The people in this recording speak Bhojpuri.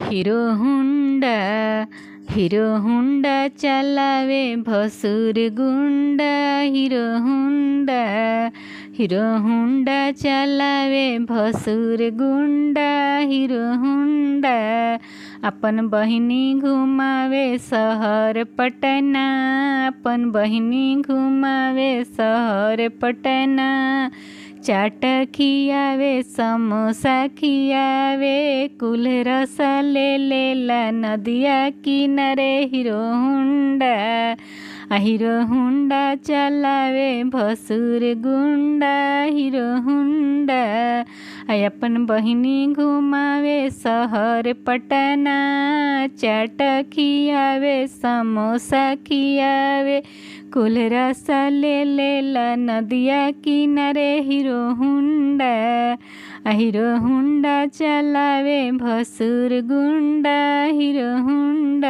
हिरो हुंडा चलावे भसुर गुंडा। हिरो हुंडा चलावे भसुर गुंडा। हिरो हुंडा अपन बहिनी घुमावे शहर पटना। अपन बहिनी घुमावे शहर पटना। चाट खियावे समोसा खियावे कुल रस ले लेला नदिया किनारे। हिरो हुंडा चलावे भसुर गुंडा। हिरो हुंडा अपन बहिनी घुमावे शहर पटना। चाट खियावे समोसा खियावे कुल रस ले लेला नदिया किनारे। हिरो हुंडा चलावे भसुर गुंडा। Hero Honda.